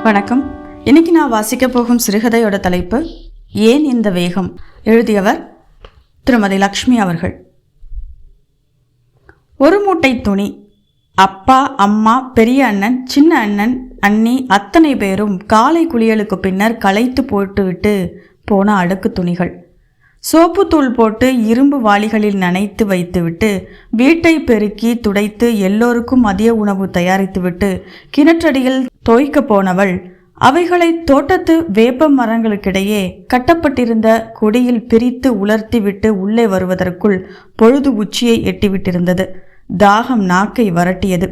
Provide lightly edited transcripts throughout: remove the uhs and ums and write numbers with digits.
வணக்கம். இன்னைக்கு நான் வாசிக்க போகும் சிறுகதையோட தலைப்பு ஏன் இந்த வேகம். எழுதியவர் திருமதி லக்ஷ்மி அவர்கள். ஒரு மூட்டை துணி. அப்பா, அம்மா, பெரிய அண்ணன், சின்ன அண்ணன், அண்ணி அத்தனை பேரும் காலை குளியலுக்கு பின்னர் களைத்து போட்டுவிட்டு போன அடுக்கு துணிகள். சோப்புத்தூள் போட்டு இரும்பு வாளிகளில் நனைத்து வைத்துவிட்டு வீட்டை பெருக்கி துடைத்து எல்லோருக்கும் மதிய உணவு தயாரித்துவிட்டு கிணற்றடியில் தோய்க்க போனவள் அவைகளை தோட்டத்து வேப்ப மரங்களுக்கிடையே கட்டப்பட்டிருந்த கொடியில் பிரித்து உலர்த்தி விட்டு உள்ளே வருவதற்குள் பொழுது உச்சியை எட்டிவிட்டிருந்தது. தாகம் நாக்கை வரட்டியது.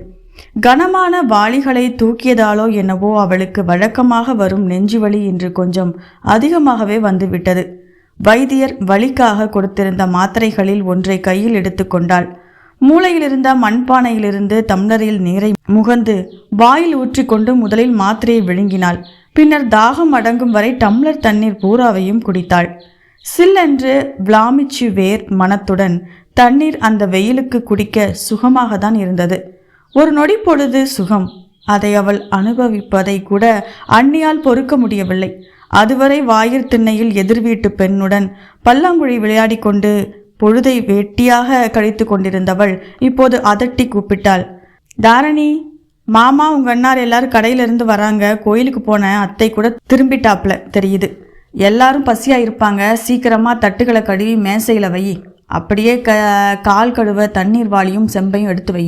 கனமான வாளிகளை தூக்கியதாலோ என்னவோ அவளுக்கு வழக்கமாக வரும் நெஞ்சுவலி இன்று கொஞ்சம் அதிகமாகவே வந்துவிட்டது. வைத்தியர் வலிக்காக கொடுத்திருந்த மாத்திரைகளில் ஒன்றை கையில் எடுத்துக்கொண்டாள். மூளையிலிருந்த மண்பானையிலிருந்து டம்ளரில் நீரை முகந்து வாயில் ஊற்றிக்கொண்டு முதலில் மாத்திரையை விழுங்கினாள். பின்னர் தாகம் அடங்கும் வரை டம்ளர் தண்ணீர் பூராவையும் குடித்தாள். சில்லென்று விளாமிச்சு வேர் மனத்துடன் தண்ணீர் அந்த வெயிலுக்கு குடிக்க சுகமாக தான் இருந்தது. ஒரு நொடி பொழுது சுகம். அதை அவள் அனுபவிப்பதை கூட அண்ணியால் பொறுக்க முடியவில்லை. அதுவரை வாயிற் திண்ணையில் எதிர் வீட்டு பெண்ணுடன் பல்லாங்குழி விளையாடி கொண்டு பொழுதை வெட்டியாக கழித்து கொண்டிருந்தவள் இப்போது அதட்டி கூப்பிட்டாள். தாரணி, மாமா, உங்க அண்ணார் எல்லாரும் கடையிலிருந்து வராங்க. கோயிலுக்கு போன அத்தை கூட திரும்பிட்டாப்ல தெரியுது. எல்லாரும் பசியா இருப்பாங்க. சீக்கிரமா தட்டுகளை கழுவி மேசையில வை. அப்படியே கால் கழுவ தண்ணீர் வாளியும் செம்பையும் எடுத்து வை.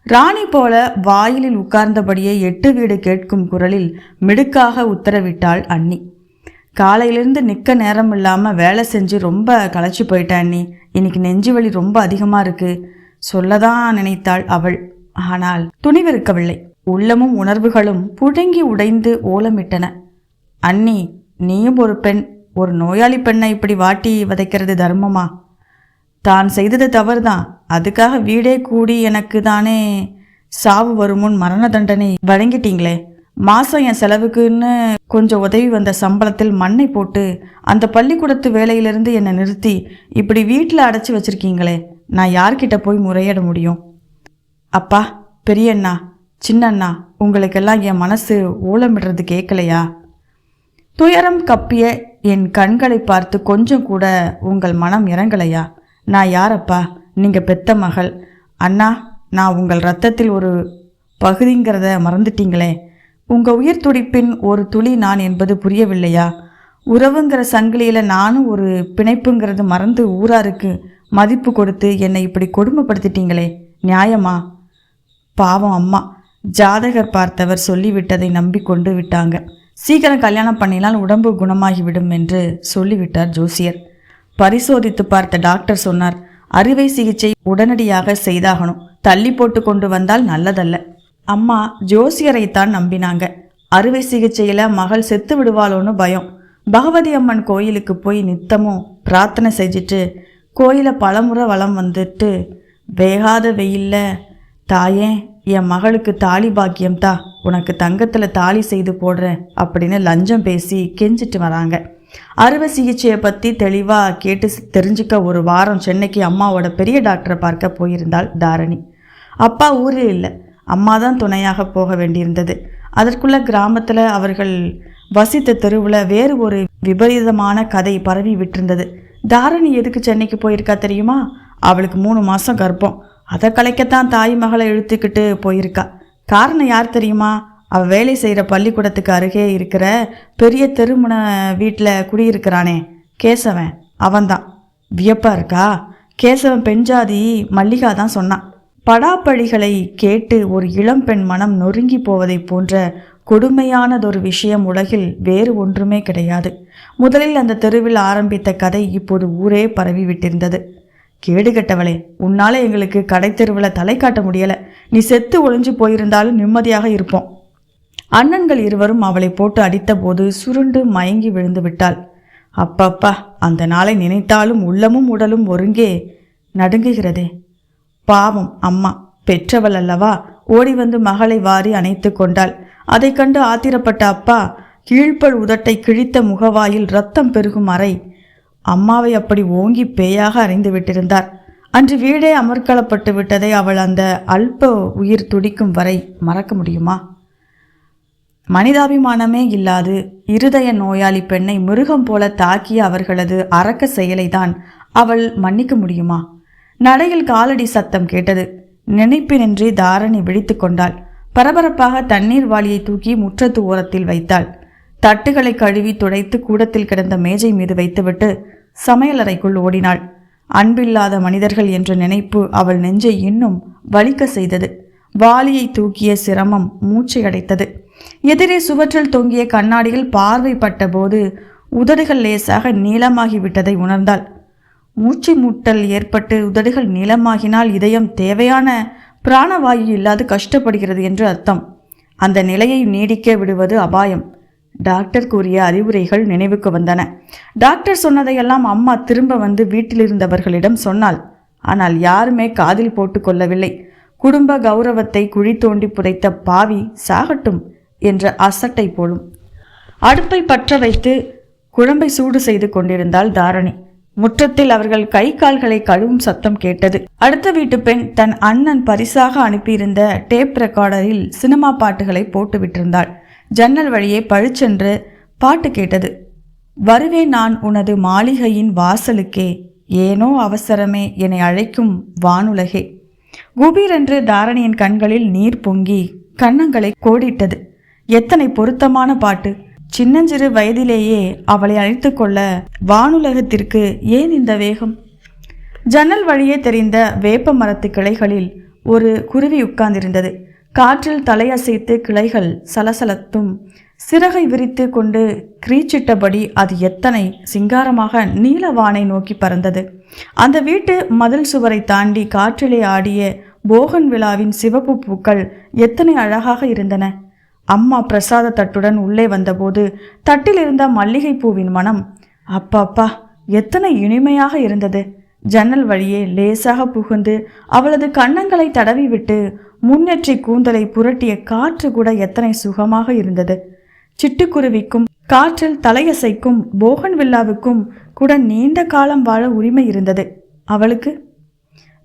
ராணி போல வாயிலில் உட்கார்ந்தபடியே 8 வீடு கேட்கும் குரலில் மிடுக்காக உத்தரவிட்டாள் அண்ணி. காலையிலிருந்து நிற்க நேரம் இல்லாமல் வேலை செஞ்சு ரொம்ப களைச்சி போயிட்டேன் அண்ணி. இன்னைக்கு நெஞ்சு வலி ரொம்ப அதிகமாக இருக்கு சொல்லதான் நினைத்தாள் அவள். ஆனால் துணிவிருக்கவில்லை. உள்ளமும் உணர்வுகளும் புழுங்கி உடைந்து ஓலமிட்டன. அண்ணி, நீயும் ஒரு பெண். ஒரு நோயாளி பெண்ணை இப்படி வாட்டி வதைக்கிறது தர்மமா? தான் செய்தது தவறுதான். அதுக்காக வீடே கூடி எனக்கு தானே சாவு வருமுன் மரண தண்டனை வழங்கிட்டீங்களே. மாதம் என் செலவுக்குன்னு கொஞ்சம் உதவி வந்த சம்பளத்தில் மண்ணை போட்டு அந்த பள்ளிக்கூடத்து வேலையிலிருந்து என்னை நிறுத்தி இப்படி வீட்டில் அடைச்சி வச்சிருக்கீங்களே. நான் யார்கிட்ட போய் முறையிட முடியும்? அப்பா, பெரியண்ணா, சின்னண்ணா, உங்களுக்கெல்லாம் என் மனசு ஓலமிடுறது கேட்கலையா? துயரம் கப்பிய என் கண்களை பார்த்து கொஞ்சம் கூட உங்கள் மனம் இறங்கலையா? நான் யாரப்பா? நீங்கள் பெத்த மகள். அண்ணா, நான் உங்கள் இரத்தத்தில் ஒரு பகுதிங்கிறத மறந்துட்டீங்களே. உங்கள் உயிர் துடிப்பின் ஒரு துளி நான் என்பது புரியவில்லையா? உறவுங்கிற சங்கிலியில் நானும் ஒரு பிணைப்புங்கிறது மறந்து ஊராருக்கு மதிப்பு கொடுத்து என்னை இப்படி கொடுமைப்படுத்திட்டீங்களே. நியாயமா? பாவம் அம்மா. ஜாதகர் பார்த்தவர் சொல்லிவிட்டதை நம்பி கொண்டு விட்டாங்க. சீக்கிரம் கல்யாணம் பண்ணினால் உடம்பு குணமாகிவிடும் என்று சொல்லிவிட்டார் ஜோசியர். பரிசோதித்து பார்த்த டாக்டர் சொன்னார், அறுவை சிகிச்சை உடனடியாக செய்தாகணும். தள்ளி போட்டு கொண்டு வந்தால் நல்லதல்ல. அம்மா ஜோசியரைத்தான் நம்பினாங்க. அறுவை சிகிச்சையில் மகள் செத்து விடுவாளோன்னு பயம். பகவதி அம்மன் கோயிலுக்கு போய் நித்தமும் பிரார்த்தனை செஞ்சுட்டு கோயிலை பலமுறை வலம் வந்துட்டு வேகாத வெயில்ல, தாயே, என் மகளுக்கு தாலி பாக்கியம்தா, உனக்கு தங்கத்தில் தாலி செய்து போடுறேன் அப்படின்னு லஞ்சம் பேசி கெஞ்சிட்டு வராங்க. அறுவை சிகிச்சையை பற்றி தெளிவாக கேட்டு தெரிஞ்சுக்க ஒரு வாரம் சென்னைக்கு அம்மாவோட பெரிய டாக்டரை பார்க்க போயிருந்தாள் தாரணி. அப்பா ஊரில் இல்லை. அம்மா தான் துணையாக போக வேண்டியிருந்தது. அதற்குள்ள கிராமத்தில் அவர்கள் வசித்த தெருவில் வேறு ஒரு விபரீதமான கதை பரவி விட்டிருந்தது. தாரணி எதுக்கு சென்னைக்கு போயிருக்கா தெரியுமா? அவளுக்கு 3 மாதம் கர்ப்பம். அதை கலைக்கத்தான் தாய் மகளை இழுத்துக்கிட்டு போயிருக்கா. காரணம் யார் தெரியுமா? அவள் வேலை செய்கிற பள்ளிக்கூடத்துக்கு அருகே இருக்கிற பெரிய தெருமுனை வீட்டில் குடியிருக்கிறானே கேசவன், அவன்தான். வியப்பா இருக்கா? கேசவன் பெண்ஜாதி மல்லிகா தான் சொன்னான். படாப்பழிகளை கேட்டு ஒரு இளம்பெண் மனம் நொறுங்கி போவதை போன்ற கொடுமையானதொரு விஷயம் உலகில் வேறு ஒன்றுமே கிடையாது. முதலில் அந்த தெருவில் ஆரம்பித்த கதை இப்போது ஊரே பரவி விட்டிருந்தது. கேடுகட்டவளே, உன்னால எங்களுக்கு கடை தெருவில் தலை காட்ட முடியலை. நீ செத்து ஒளிஞ்சு போயிருந்தாலும் நிம்மதியாக இருப்போம். அண்ணன்கள் இருவரும் அவளை போட்டு அடித்த போது சுருண்டு மயங்கி விழுந்து விட்டாள். அப்பப்பா, அந்த நாளை நினைத்தாலும் உள்ளமும் உடலும் ஒருங்கே நடுங்குகிறதே. பாவம் அம்மா, பெற்றவள் அல்லவா? ஓடி வந்து மகளை வாரி அணைத்து கொண்டாள். அதை கண்டு ஆத்திரப்பட்ட அப்பா கீழ்ப்பல் உதட்டை கிழித்த முகவாயில் ரத்தம் பெருகும் அறை அம்மாவை அப்படி ஓங்கி பேயாக அறிந்து விட்டிருந்தார். அன்று வீடே அமர்க்களப்பட்டு விட்டதை அவள் அந்த அல்ப உயிர் துடிக்கும் வரை மறக்க முடியுமா? மனிதாபிமானமே இல்லாது இருதய நோயாளி பெண்ணை மிருகம் போல தாக்கிய அவர்களது அரக்க செயலை தான் அவள் மன்னிக்க முடியுமா? நடையில் காலடி சத்தம் கேட்டது. நினைப்பினின்றி தாரணி விழித்து கொண்டாள். பரபரப்பாக தண்ணீர் வாளியை தூக்கி முற்றத்து ஓரத்தில் வைத்தாள். தட்டுகளை கழுவி துடைத்து கூடத்தில் கிடந்த மேஜை மீது வைத்துவிட்டு சமையலறைக்குள் ஓடினாள். அன்பில்லாத மனிதர்கள் என்ற நினைப்பு அவள் நெஞ்சை இன்னும் வலிக்க செய்தது. வாளியை தூக்கிய சிரமம் மூச்சை அடைத்தது. எதிரே சுவற்றில் தொங்கிய கண்ணாடியில் பார்வை பட்ட போது உதடுகள் லேசாக நீளமாகிவிட்டதை உணர்ந்தாள். மூச்சு முட்டல் ஏற்பட்டு உதடுகள் நீளமாகினால் இதயம் தேவையான பிராணவாயு இல்லாது கஷ்டப்படுகிறது என்று அர்த்தம். அந்த நிலையை நீடிக்க விடுவது அபாயம். டாக்டர் கூறிய அறிவுரைகள் நினைவுக்கு வந்தன. டாக்டர் சொன்னதையெல்லாம் அம்மா திரும்ப வந்து வீட்டிலிருந்தவர்களிடம் சொன்னாள். ஆனால் யாருமே காதில் போட்டு கொள்ளவில்லை. குடும்ப கௌரவத்தை குழி தோண்டி புதைத்த பாவி சாகட்டும் என்ற அசட்டை போலும். அடுப்பை பற்ற வைத்து குழம்பை சூடு செய்து கொண்டிருந்தாள் தாரணி. முற்றத்தில் அவர்கள் கை கால்களை கழுவும் சத்தம் கேட்டது. அடுத்த வீட்டு பெண் தன் அண்ணன் பரிசாக அனுப்பியிருந்த டேப் ரெக்கார்டரில் சினிமா பாட்டுகளை போட்டு விட்டிருந்தாள். ஜன்னல் வழியே பழிச்சென்று பாட்டு கேட்டது. வருவேன் நான் உனது மாளிகையின் வாசலுக்கே, ஏனோ அவசரமே என்னை அழைக்கும் வானுலகே. குபீரென்று தாரணியின் கண்களில் நீர் பொங்கி கன்னங்களை கோடிட்டது. எத்தனை பொருத்தமான பாட்டு! சின்னஞ்சிறு வயதிலேயே அவளை அழைத்து கொள்ள வானுலகத்திற்கு ஏன் இந்த வேகம்? ஜன்னல் வழியே தெரிந்த வேப்ப மரத்து கிளைகளில் ஒரு குருவி உட்கார்ந்திருந்தது. காற்றில் தலையசைத்து கிளைகள் சலசலத்தும் சிறகை விரித்து கொண்டு கிரீச்சிட்டபடி அது எத்தனை சிங்காரமாக நீலவானை நோக்கி பறந்தது. அந்த வீட்டு மதில் சுவரை தாண்டி காற்றிலே ஆடிய போகன் விழாவின் சிவப்பு பூக்கள் எத்தனை அழகாக இருந்தன. அம்மா பிரசாத தட்டுடன் உள்ளே வந்தபோது தட்டில் இருந்த மல்லிகை பூவின் மனம் அப்பா எத்தனை இனிமையாக இருந்தது. ஜன்னல் வழியே லேசாக புகுந்து அவளது கன்னங்களை தடவி விட்டு முன்னேற்றி கூந்தலை புரட்டிய காற்று கூட எத்தனை சுகமாக இருந்தது. சிட்டுக்குருவிக்கும் காற்றில் தலையசைக்கும் போகன் வில்லாவுக்கும் கூட நீண்ட காலம் வாழ உரிமை இருந்தது. அவளுக்கு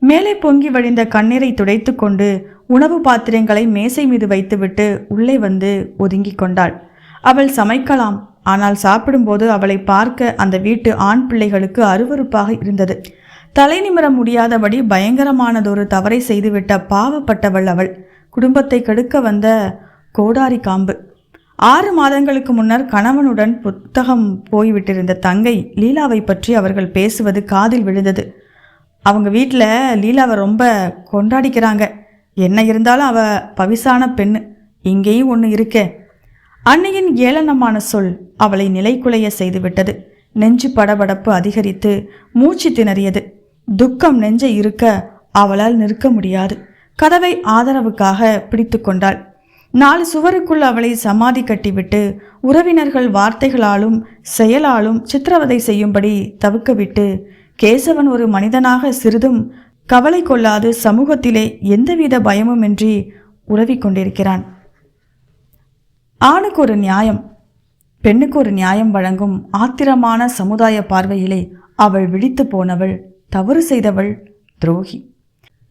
மேலே பொங்கி வழிந்த கண்ணீரை துடைத்து கொண்டு உணவு பாத்திரங்களை மேசை மீது வைத்துவிட்டு உள்ளே வந்து ஒதுங்கி கொண்டாள். அவள் சமைக்கலாம். ஆனால் சாப்பிடும்போது அவளை பார்க்க அந்த வீட்டு ஆண் பிள்ளைகளுக்கு அருவருப்பாக இருந்தது. தலை நிமிர முடியாதபடி பயங்கரமானதொரு தவறை செய்துவிட்ட பாவப்பட்டவள் அவள். குடும்பத்தை கெடுக்க வந்த கோடாரி காம்பு. 6 மாதங்களுக்கு முன்னர் கணவனுடன் புத்தகம் போய்விட்டிருந்த தங்கை லீலாவை பற்றி அவர்கள் பேசுவது காதில் விழுந்தது. அவங்க வீட்டில் லீலாவை ரொம்ப கொண்டாடிக்கிறாங்க. என்ன இருந்தாலும் அவ பவிசான பெண்ணு. இங்கேயும் ஒன்று இருக்கே. அன்னையின் ஏளனமான சொல் அவளை நிலைக்குலைய செய்துவிட்டது. நெஞ்சு படபடப்பு அதிகரித்து மூச்சு திணறியது. துக்கம் நெஞ்சை இருக்க அவளால் நிற்க முடியாது. கதவை ஆதரவுக்காக பிடித்து கொண்டாள். 4 சுவருக்குள் அவளை சமாதி கட்டிவிட்டு உறவினர்கள் வார்த்தைகளாலும் செயலாலும் சித்திரவதை செய்யும்படி தவிக்கவிட்டு கேசவன் ஒரு மனிதனாக சிறிதும் கவலை கொள்ளாது சமூகத்திலே எந்தவித பயமுமின்றி உறவி கொண்டிருக்கிறான். ஆணுக்கு ஒரு நியாயம், பெண்ணுக்கு ஒரு நியாயம் வழங்கும் ஆத்திரமான சமுதாய பார்வையிலே அவள் விழித்து போனவள், தவறு செய்தவள், துரோகி.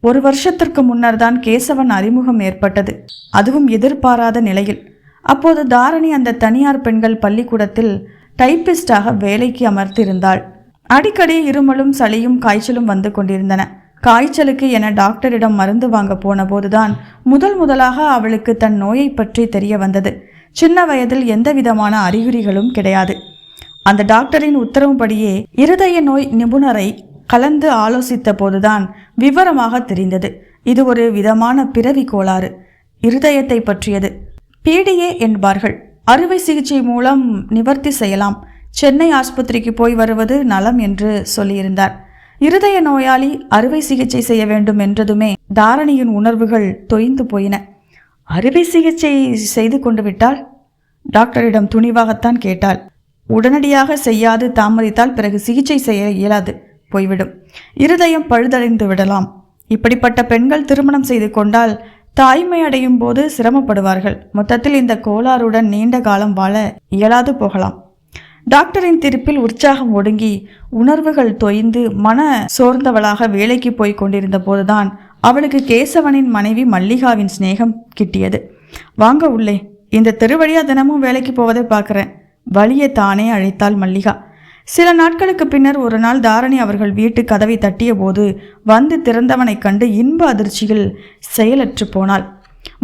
1 வருஷத்திற்கு முன்னர் தான் கேசவன் அறிமுகம் ஏற்பட்டது. அதுவும் எதிர்பாராத நிலையில். அப்போது தாரணி அந்த தனியார் பெண்கள் பள்ளிக்கூடத்தில் டைப்பிஸ்டாக வேலைக்கு அமர்த்திருந்தாள். அடிக்கடி இருமலும் சளியும் காய்ச்சலும் வந்து கொண்டிருந்தன. காய்ச்சலுக்கு என டாக்டரிடம் மருந்து வாங்க போன போதுதான் முதலாக அவளுக்கு தன் நோயை பற்றி தெரிய வந்தது. சின்ன வயதில் எந்த விதமான அறிகுறிகளும் கிடையாது. அந்த டாக்டரின் உத்தரவுப்படியே இருதய நோய் நிபுணரை கலந்து ஆலோசித்த போதுதான் விவரமாக தெரிந்தது. இது ஒரு விதமான பிறவி கோளாறு, இருதயத்தை பற்றியது. PDA என்பார்கள். அறுவை சிகிச்சை மூலம் நிவர்த்தி செய்யலாம். சென்னை ஆஸ்பத்திரிக்கு போய் வருவது நலம் என்று சொல்லியிருந்தார். இருதய நோயாளி அறுவை சிகிச்சை செய்ய வேண்டும் என்றதுமே தாரணியின் உணர்வுகள் தொய்ந்து போயின. அறுவை சிகிச்சை செய்து கொண்டு விட்டால்? டாக்டரிடம் துணிவாகத்தான் கேட்டாள். உடனடியாக செய்யாது தாமதித்தால் பிறகு சிகிச்சை செய்ய இயலாது போய்விடும். இருதயம் பழுதடைந்து விடலாம். இப்படிப்பட்ட பெண்கள் திருமணம் செய்து கொண்டால் தாய்மை அடையும் போது சிரமப்படுவார்கள். மொத்தத்தில் இந்த கோளாறுடன் நீண்ட காலம் வாழ இயலாது போகலாம். டாக்டரின் தீர்ப்பில் உற்சாகம் ஒடுங்கி உணர்வுகள் தொய்ந்து மன சோர்ந்தவளாக வேலைக்கு போய் கொண்டிருந்த போதுதான் அவளுக்கு கேசவனின் மனைவி மல்லிகாவின் சிநேகம் கிட்டியது. வாங்க உள்ளே இந்த தெரு வழியா தினமும் வேலைக்கு போவதை பார்க்குறேன். வழியை தானே அழைத்தாள் மல்லிகா. சில நாட்களுக்கு பின்னர் ஒரு நாள் தாரணி அவர்கள் வீட்டு கதவை தட்டிய போது வந்து திறந்தவனை கண்டு இன்ப அதிர்ச்சியில் செயலற்று போனாள்.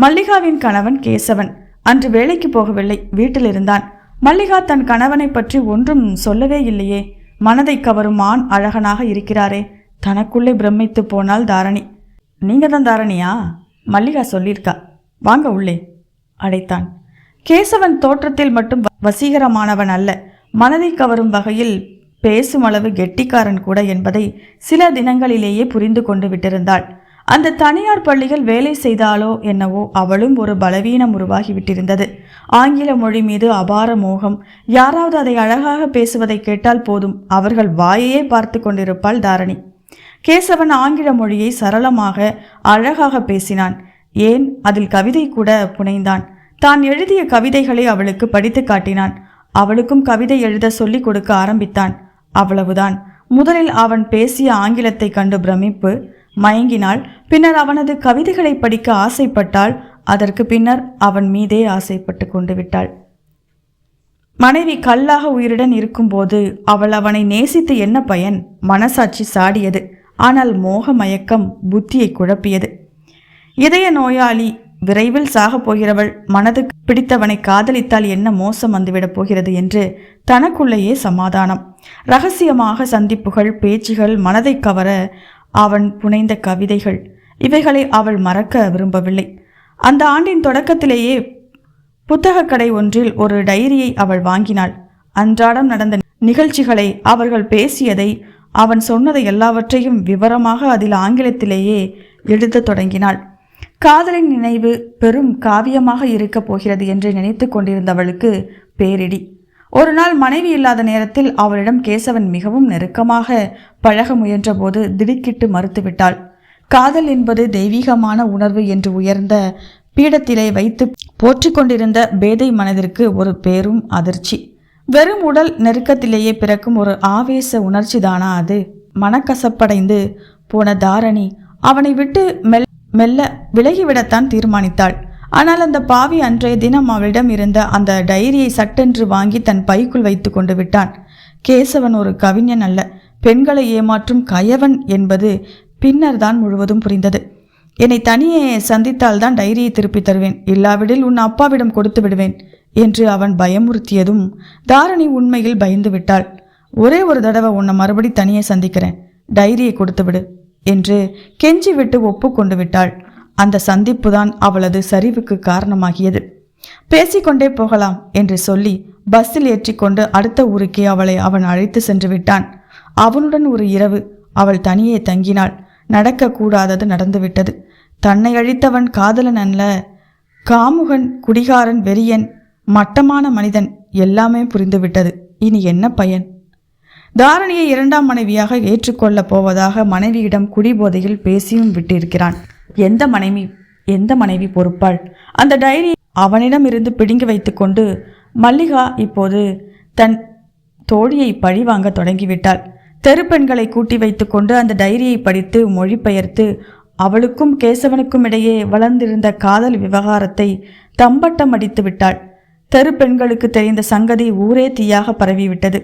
மல்லிகாவின் கணவன் கேசவன் அன்று வேலைக்கு போகவில்லை, வீட்டில் இருந்தான். மல்லிகா தன் கணவனை பற்றி ஒன்றும் சொல்லவே இல்லையே. மனதை கவரும் ஆண் அழகனாக இருக்கிறாரே. தனக்குள்ளே பிரமித்து போனாள் தாரணி. நீங்க தான் தாரணியா? மல்லிகா சொல்லியிருக்கா. வாங்க உள்ளே அழைத்தான். கேசவன் தோற்றத்தில் மட்டும் வசீகரமானவன் அல்ல, மனதை கவரும் வகையில் பேசும் அளவு கெட்டிக்காரன் கூட என்பதை சில தினங்களிலேயே புரிந்து கொண்டு விட்டிருந்தாள். அந்த தனியார் பள்ளிகள் வேலை செய்தாலோ என்னவோ அவளும் ஒரு பலவீனம் உருவாகிவிட்டிருந்தது. ஆங்கில மொழி மீது அபார மோகம். யாராவது அதை அழகாக பேசுவதை கேட்டால் போதும், அவர்கள் வாயையே பார்த்து கொண்டிருப்பாள் தாரணி. கேசவன் ஆங்கில மொழியை சரளமாக அழகாக பேசினான். ஏன், அதில் கவிதை கூட புனைந்தான். தான் எழுதிய கவிதைகளை அவளுக்கு படித்து காட்டினான். அவளுக்கும் கவிதை எழுத சொல்லிக் கொடுக்க ஆரம்பித்தான். அவ்வளவுதான். முதலில் அவன் பேசிய ஆங்கிலத்தை கண்டு பிரமிப்பு, மயங்கினாள். பின்னர் அவனது கவிதைகளை படிக்க ஆசைப்பட்டாள். அதற்கு பின்னர் அவன் மீதே ஆசைப்பட்டு கொண்டு விட்டாள். மனைவி கல்லாக உயிருடன் இருக்கும்போது அவள் அவனை நேசித்து என்ன பயன்? மனசாட்சி சாடியது. ஆனால் மோக மயக்கம் புத்தியை குழப்பியது. இதய நோயாளி, விரைவில் சாகப் போகிறவள் மனதுக்கு பிடித்தவனை காதலித்தால் என்ன மோசம் வந்துவிடப் போகிறது என்று தனக்குள்ளேயே சமாதானம். இரகசியமாக சந்திப்புகள், பேச்சுகள், மனதை கவர அவன் புனைந்த கவிதைகள், இவைகளை அவள் மறக்க விரும்பவில்லை. அந்த ஆண்டின் தொடக்கத்திலேயே புத்தக கடை ஒன்றில் ஒரு டைரியை அவள் வாங்கினாள். அன்றாடம் நடந்த நிகழ்ச்சிகளை, அவர்கள் பேசியதை, அவன் சொன்னதை எல்லாவற்றையும் விவரமாக அதில் ஆங்கிலத்திலேயே எழுத தொடங்கினாள். காதலின் நினைவு பெரும் காவியமாக இருக்கப் போகிறது என்று நினைத்து கொண்டிருந்தவளுக்கு பேரிடி. ஒரு நாள் மனைவி இல்லாத நேரத்தில் அவளிடம் கேசவன் மிகவும் நெருக்கமாக பழக முயன்றபோது திடுக்கிட்டு மறுத்துவிட்டாள். காதல் என்பது தெய்வீகமான உணர்வு என்று உயர்ந்த பீடத்திலே வைத்து போற்றிக் கொண்டிருந்த பேதை மனதிற்கு ஒரு பெரும் அதிர்ச்சி. வெறும் உடல் நெருக்கத்திலேயே பிறக்கும் ஒரு ஆவேச உணர்ச்சி தானா அது? மனக்கசப்படைந்து போன தாரணி அவனை விட்டு மெல்ல விலகிவிடத்தான் தீர்மானித்தாள். ஆனால் அந்த பாவி அன்றைய தினம் அவளிடம் இருந்த அந்த டைரியை சட்டென்று வாங்கி தன் பைக்குள் வைத்து கொண்டு விட்டான். கேசவன் ஒரு கவிஞன் அல்ல, பெண்களை ஏமாற்றும் கயவன் என்பது பின்னர் தான் முழுவதும் புரிந்தது. என்னை தனியே சந்தித்தால்தான் டைரியை திருப்பி தருவேன், இல்லாவிடில் உன் அப்பாவிடம் கொடுத்து விடுவேன் என்று அவன் பயமுறுத்தியதும் தாரணி உண்மையில் பயந்து விட்டாள். ஒரே ஒரு தடவை உன்னை மறுபடி தனியே சந்திக்கிறேன், டைரியை கொடுத்து விடு என்று கெஞ்சி விட்டு ஒப்புக்கொண்டு விட்டாள். அந்த சந்திப்புதான் அவளது சரிவுக்கு காரணமாகியது. பேசிக்கொண்டே போகலாம் என்று சொல்லி பஸ்ஸில் ஏற்றிக்கொண்டு அடுத்த ஊருக்கே அவளை அவன் அழைத்து சென்று விட்டான். அவனுடன் ஒரு இரவு அவள் தனியே தங்கினாள். நடக்கக்கூடாதது நடந்துவிட்டது. தன்னை அழித்தவன் காதலன் அல்ல, காமுகன், குடிகாரன், வெறியன், மட்டமான மனிதன். எல்லாமே புரிந்துவிட்டது. இனி என்ன பயன்? தாரணியை இரண்டாம் மனைவியாக ஏற்றுக்கொள்ளப் போவதாக மனைவியிடம் குடிபோதையில் பேசியும் விட்டிருக்கிறான். எந்த மனைவி பொறுப்பாள்? அந்த டைரி அவனிடம் இருந்து பிடுங்கி வைத்து கொண்டு மல்லிகா இப்போது தன் தோழியை பழிவாங்க தொடங்கிவிட்டாள். தெருப்பெண்களை கூட்டி வைத்து கொண்டு அந்த டைரியை படித்து மொழிபெயர்த்து அவளுக்கும் கேசவனுக்கும் இடையே வளர்ந்திருந்த காதல் விவகாரத்தை தம்பட்டம் அடித்து விட்டாள். தெருப்பெண்களுக்கு தெரிந்த சங்கதி ஊரே தீயாக பரவிவிட்டது.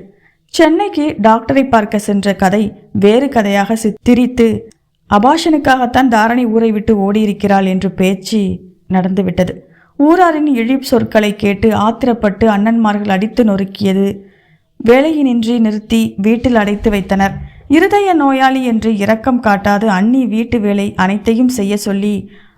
சென்னைக்கு டாக்டரை பார்க்க சென்ற கதை வேறு கதையாக சித்தரித்து அபாஷனுக்காகத்தான் தாரணி ஊரை விட்டு ஓடியிருக்கிறாள் என்று பேச்சு நடந்துவிட்டது. ஊராரின் இழி சொற்களை கேட்டு ஆத்திரப்பட்டு அண்ணன்மார்கள் அடித்து நொறுக்கியது. வேலையினின்றி நிறுத்தி வீட்டில் அடைத்து வைத்தனர். இருதய நோயாளி என்று இரக்கம் காட்டாது அண்ணி வீட்டு வேலை அனைத்தையும் செய்ய சொல்லி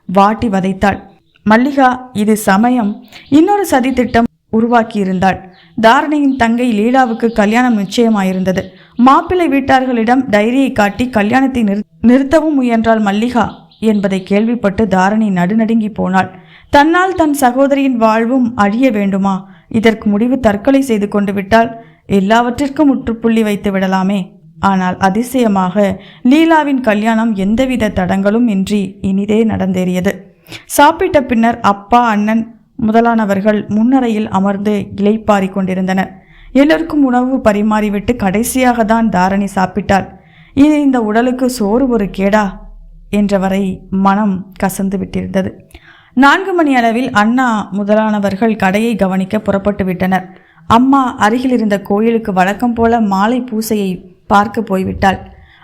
வாட்டி வதைத்தாள். மல்லிகா இது சமயம் இன்னொரு சதி திட்டம் உருவாக்கியிருந்தாள். தாரணியின் தங்கை லீலாவுக்கு கல்யாணம் நிச்சயமாயிருந்தது. மாப்பிள்ளை வீட்டார்களிடம் டைரியை காட்டி கல்யாணத்தை நிறுத்தவும் முயன்றாள் மல்லிகா என்பதை கேள்விப்பட்டு தாரணி நடுநடுங்கி போனாள். தன்னால் தன் சகோதரியின் வாழ்வும் அழிய வேண்டுமா? இதற்கு முடிவு தற்கொலை செய்து கொண்டு விட்டால் எல்லாவற்றிற்கும் முற்றுப்புள்ளி வைத்து விடலாமே. ஆனால் அதிசயமாக லீலாவின் கல்யாணம் எந்தவித தடங்களும் இன்றி இனிதே நடந்தேறியது. சாப்பிட்ட பின்னர் அப்பா, அண்ணன் முதலானவர்கள் முன்னரையில் அமர்ந்து இளைப்பாரி கொண்டிருந்தனர். எல்லோருக்கும் உணவு பரிமாறிவிட்டு கடைசியாக தான் தாரணி சாப்பிட்டாள். இது இந்த உடலுக்கு சோறு ஒரு கேடா என்றவரை மனம் கசந்து விட்டிருந்தது. 4 மணி அளவில் அண்ணா முதலானவர்கள் கடையை கவனிக்க புறப்பட்டு விட்டனர். அம்மா அருகில் இருந்த கோயிலுக்கு வழக்கம் போல மாலை பூசையை பார்க்க போய்விட்டாள்.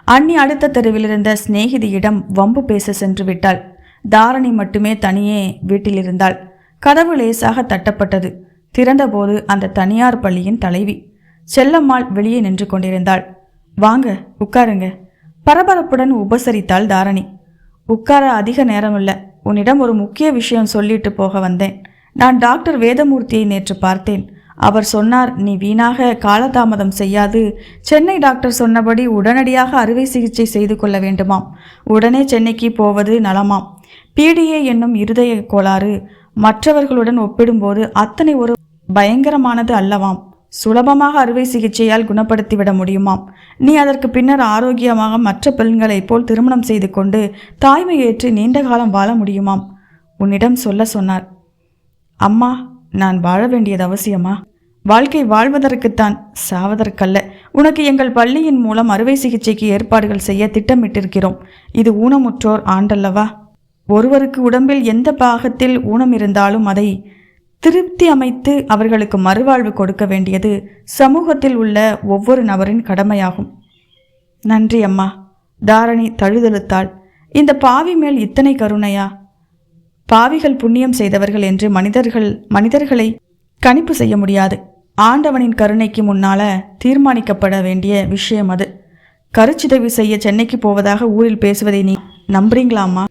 அண்ணி அடுத்த தெருவில் இருந்த சிநேகிதியிடம் வம்பு பேச சென்று விட்டாள். தாரணி மட்டுமே தனியே வீட்டில் இருந்தாள். கதவு லேசாக தட்டப்பட்டது. திறந்தபோது அந்த தனியார் பள்ளியின் தலைவி செல்லம்மாள் வெளியே நின்று கொண்டிருந்தாள். வாங்க, உட்காருங்க, பரபரப்புடன் உபசரித்தாள் தாரணி. உட்கார அதிக நேரமில்ல, உன்னிடம் ஒரு முக்கிய விஷயம் சொல்லிட்டு போக வந்தேன். நான் டாக்டர் வேதமூர்த்தியை நேற்று பார்த்தேன். அவர் சொன்னார், நீ வீணாக காலதாமதம் செய்யாது சென்னை டாக்டர் சொன்னபடி உடனடியாக அறுவை சிகிச்சை செய்து கொள்ள வேண்டுமாம். உடனே சென்னைக்கு போவது நலமாம். PDA என்னும் இருதய கோளாறு மற்றவர்களுடன் ஒப்பிடும்போது அத்தனை ஒரு பயங்கரமானது அல்லவாம். சுலபமாக அறுவை சிகிச்சையால் குணப்படுத்திவிட முடியுமாம். நீ அதற்கு பின்னர் ஆரோக்கியமாக மற்ற பெண்களைப் போல் திருமணம் செய்து கொண்டு தாய்மை ஏற்று நீண்ட காலம் வாழ முடியுமாம். உன்னிடம் சொல்ல சொன்னார். அம்மா, நான் வாழ வேண்டியது அவசியமா? வாழ்க்கை வாழ்வதற்குத்தான், சாவதற்கல்ல. உனக்கு எங்கள் பள்ளியின் மூலம் அறுவை சிகிச்சைக்கு ஏற்பாடுகள் செய்ய திட்டமிட்டிருக்கிறோம். இது ஊனமுற்றோர் ஆண்டல்லவா? ஒருவருக்கு உடம்பில் எந்த பாகத்தில் ஊனம் இருந்தாலும் அதை திருப்தி அமைத்து அவர்களுக்கு மறுவாழ்வு கொடுக்க வேண்டியது சமூகத்தில் உள்ள ஒவ்வொரு நபரின் கடமையாகும். நன்றி அம்மா, தாரணி தழுதழுத்தாள். இந்த பாவி மேல் இத்தனை கருணையா? பாவிகள் புண்ணியம் செய்தவர்கள் என்று மனிதர்களை கணிப்பு செய்ய முடியாது. ஆண்டவனின் கருணைக்கு முன்னால தீர்மானிக்கப்பட வேண்டிய விஷயம் அது. கருச்சிதைவு செய்ய சென்னைக்கு போவதாக ஊரில் பேசுவதை நீ நம்புறீங்களாம்மா?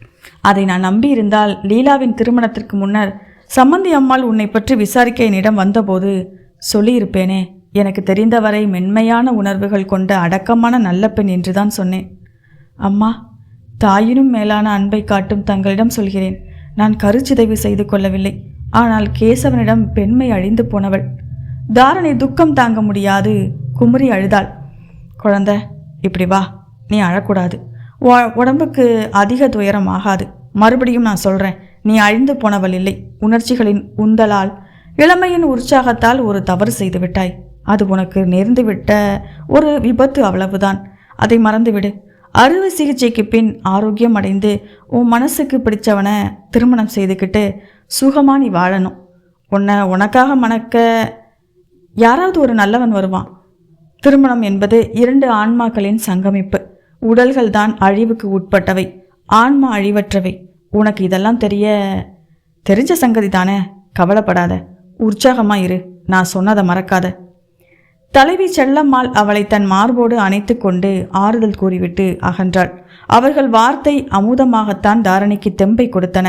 அதை நான் நம்பி இருந்தால் லீலாவின் திருமணத்திற்கு முன்னர் சம்மந்தி அம்மாள் உன்னை பற்றி விசாரிக்க என்னிடம் வந்தபோது சொல்லியிருப்பேனே. எனக்கு தெரிந்தவரை மென்மையான உணர்வுகள் கொண்ட அடக்கமான நல்ல பெண் என்றுதான் சொன்னேன். அம்மா, தாயினும் மேலான அன்பை காட்டும் தங்களிடம் சொல்கிறேன். நான் கருச்சிதைவு செய்து கொள்ளவில்லை. ஆனால் கேசவனிடம் பெண்மை அழிந்து போனவள். தாரணி துக்கம் தாங்க முடியாது குமுறி அழுதாள். குழந்தை, இப்படி வா, நீ அழக்கூடாது. உடம்புக்கு அதிக துயரம் ஆகாது. மறுபடியும் நான் சொல்கிறேன், நீ அழிந்து போனவள் இல்லை. உணர்ச்சிகளின் உந்தலால், இளமையின் உற்சாகத்தால் ஒரு தவறு செய்து விட்டாய். அது உனக்கு நேர்ந்துவிட்ட ஒரு விபத்து, அவ்வளவுதான். அதை மறந்துவிடு. அறுவை சிகிச்சைக்கு பின் ஆரோக்கியம் அடைந்து உன் மனசுக்கு பிடிச்சவனை திருமணம் செய்துக்கிட்டு சுகமாக நீ வாழணும். உனக்காக மணக்க யாராவது ஒரு நல்லவன் வருவான். திருமணம் என்பது 2 ஆன்மாக்களின் சங்கமிப்பு. உடல்கள் தான் அழிவுக்கு உட்பட்டவை, ஆன்மா அழிவற்றவை. உனக்கு இதெல்லாம் தெரிஞ்ச சங்கதி தானே. கவலைப்படாத, உற்சாகமா இரு. நான் சொன்னதை மறக்காத. தலைவி செல்லம்மாள் அவளை தன் மார்போடு அணைத்து கொண்டு ஆறுதல் கூறிவிட்டு அகன்றாள். அவர்கள் வார்த்தை அமுதமாகத்தான் தாரணிக்கு தெம்பை கொடுத்தன.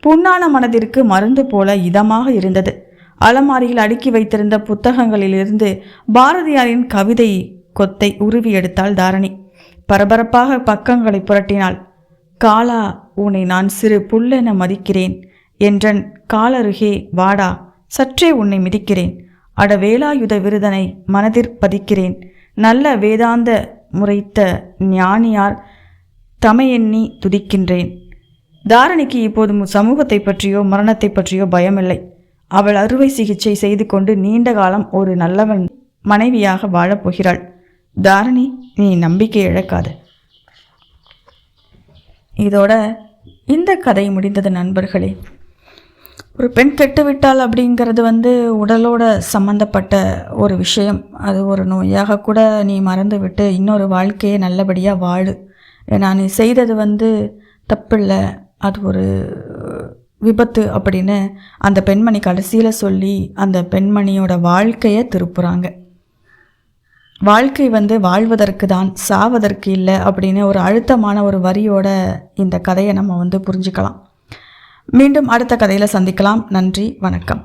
புண்ணான மனதிற்கு மருந்து போல இதமாக இருந்தது. அலமாரியில் அடுக்கி வைத்திருந்த புத்தகங்களிலிருந்து பாரதியாரின் கவிதை கொத்தை உருவி எடுத்தாள் தாரணி. பரபரப்பாக பக்கங்களை புரட்டினாள். காலா, உன்னை நான் சிறு புல்லென மதிக்கிறேன். என்றன் காலருகே வாடா, சற்றே உன்னை மிதிக்கிறேன். அட வேலாயுத விருதனை மனதிற் பதிக்கிறேன். நல்ல வேதாந்த முறைத்த ஞானியார் தமையெண்ணி துதிக்கின்றேன். தாரணிக்கு இப்போது சமூகத்தை பற்றியோ மரணத்தை பற்றியோ பயமில்லை. அவள் அறுவை சிகிச்சை செய்து கொண்டு நீண்ட காலம் ஒரு நல்லவன் மனைவியாக வாழப்போகிறாள். தாரணி, நீ நம்பிக்கை இழக்காது. இதோட இந்த கதை முடிந்தது நண்பர்களே. ஒரு பெண் கெட்டுவிட்டால் அப்படிங்கிறது உடலோட சம்மந்தப்பட்ட ஒரு விஷயம். அது ஒரு நோயாக கூட நீ மறந்து விட்டு இன்னொரு வாழ்க்கையை நல்லபடியாக வாழு. ஏன்னா நீ செய்தது தப்பில்லை, அது ஒரு விபத்து அப்படின்னு அந்த பெண்மணி கடைசியில் சொல்லி அந்த பெண்மணியோட வாழ்க்கையை திருப்புறாங்க. வாழ்க்கை வாழ்வதற்கு தான், சாவதற்கு இல்லை அப்படின்னு ஒரு அழுத்தமான ஒரு வரியோட இந்த கதையை நம்ம புரிஞ்சுக்கலாம். மீண்டும் அடுத்த கதையில் சந்திக்கலாம். நன்றி, வணக்கம்.